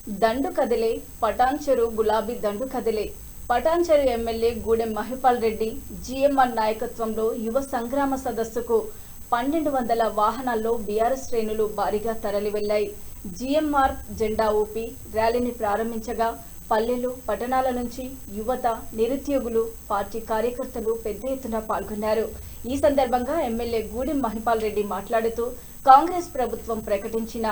దండు కదిలే పటాన్చెరు గులాబీ దండు కదిలే పటాన్చెరు ఎమ్మెల్యే గూడెం మహిపాల్ రెడ్డి జీఎంఆర్ నాయకత్వంలో యువ సంగ్రామ సదస్సుకు 1200 వాహనాల్లో బీఆర్ఎస్ శ్రేణులు భారీగా తరలి వెళ్లాయి. జీఎంఆర్ జెండా ఊపి ర్యాలీని ప్రారంభించగా పల్లెలు పట్టణాల నుంచి యువత, నిరుద్యోగులు, పార్టీ కార్యకర్తలు పెద్ద ఎత్తున పాల్గొన్నారు. ఈ సందర్భంగా ఎమ్మెల్యే గూడెం మహిపాల్ రెడ్డి మాట్లాడుతూ కాంగ్రెస్ ప్రభుత్వం ప్రకటించిన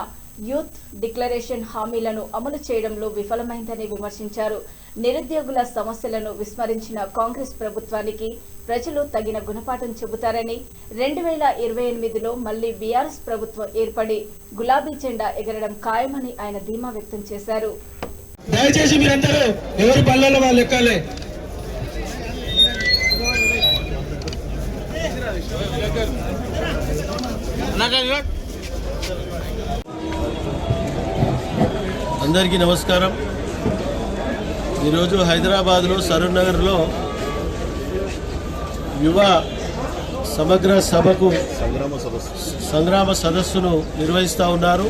యూత్ డిక్లరేషన్ హామీలను అమలు చేయడంలో విఫలమైందని విమర్శించారు. నిరుద్యోగుల సమస్యలను విస్మరించిన కాంగ్రెస్ ప్రభుత్వానికి ప్రజలు తగిన గుణపాఠం చెబుతారని, 2028లో మళ్లీ బీఆర్ఎస్ ప్రభుత్వం ఏర్పడి గులాబీ జెండా ఎగరడం ఖాయమని ఆయన ధీమా వ్యక్తం చేశారు. దయచేసి మీరందరూ ఎవరి పల్లెల్లో వాళ్ళు ఎక్కాలి. అందరికీ నమస్కారం. ఈరోజు హైదరాబాద్లో సరూర్ నగర్లో యువ సమగ్ర సభకు సంగ్రామ సదస్సును నిర్వహిస్తూ ఉన్నారు.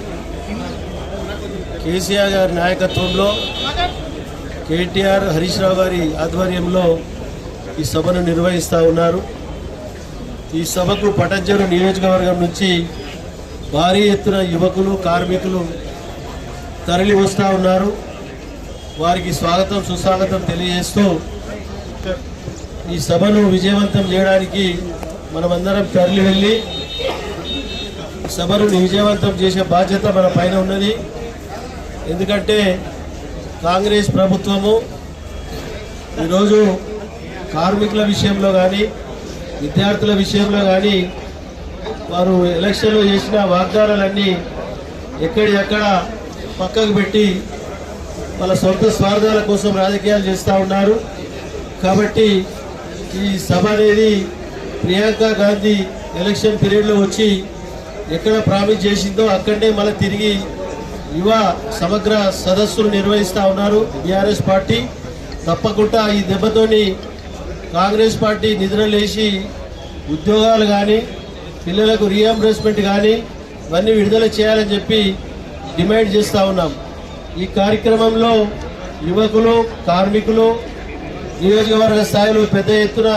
కేసీఆర్ గారి నాయకత్వంలో కేటీఆర్, హరీష్ రావు గారి ఆధ్వర్యంలో ఈ సభను నిర్వహిస్తూ ఉన్నారు. ఈ సభకు పటాన్చెరు నియోజకవర్గం నుంచి భారీ ఎత్తున యువకులు, కార్మికులు తరలి వస్తూ ఉన్నారు. వారికి స్వాగతం, సుస్వాగతం తెలియజేస్తూ ఈ సభను విజయవంతం చేయడానికి మనమందరం తరలి వెళ్ళి సభను విజయవంతం చేసే బాధ్యత మన పైన ఉన్నది. ఎందుకంటే కాంగ్రెస్ ప్రభుత్వము ఈరోజు కార్మికుల విషయంలో కానీ, విద్యార్థుల విషయంలో కానీ వారు ఎలక్షన్లో చేసిన వాగ్దానాలన్నీ ఎక్కడికెక్కడ పక్కకు పెట్టి వాళ్ళ సొంత స్వార్థాల కోసం రాజకీయాలు చేస్తూ ఉన్నారు. కాబట్టి ఈ సభ అనేది ప్రియాంక గాంధీ ఎలక్షన్ పీరియడ్లో వచ్చి ఎక్కడ ప్రామిస్ చేసిందో అక్కడనే మళ్ళీ తిరిగి యువ సమగ్ర సదస్సులు నిర్వహిస్తూ ఉన్నారు బీఆర్ఎస్ పార్టీ. తప్పకుండా ఈ దెబ్బతోని కాంగ్రెస్ పార్టీ నిద్రలేసి ఉద్యోగాలు కానీ, పిల్లలకు రీఎంబర్స్మెంట్ కానీ ఇవన్నీ విడుదల చేయాలని చెప్పి డిమాండ్ చేస్తూ ఉన్నాం. ఈ కార్యక్రమంలో యువకులు, కార్మికులు, నియోజకవర్గ స్థాయిలో పెద్ద ఎత్తున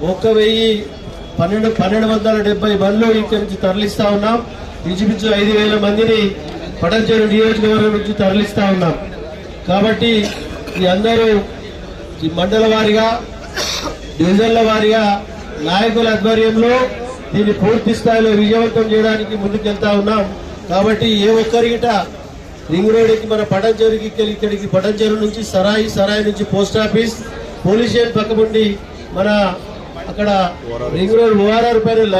1270 బండ్లు ఇక్కడి నుంచి తరలిస్తూ ఉన్నాం. ఇంచుమించు 5000 మందిని పటాన్చెరు నియోజకవర్గం నుంచి తరలిస్తూ ఉన్నాం. కాబట్టి ఈ అందరూ ఈ మండల వారీగా, డివిజన్ల వారీగా నాయకుల ఆధ్వర్యంలో దీన్ని పూర్తి స్థాయిలో విజయవంతం చేయడానికి ముందుకెళ్తా ఉన్నాం. కాబట్టి ఏ ఒక్కరిగిట రింగ్ రోడ్కి మన పటాన్చెరుకి ఇక్కడికి పటాన్చెరు నుంచి సరాయి నుంచి పోస్ట్ ఆఫీస్, పోలీస్ స్టేషన్ పక్క నుండి మన అక్కడ రింగ్ రోడ్ ORR పైన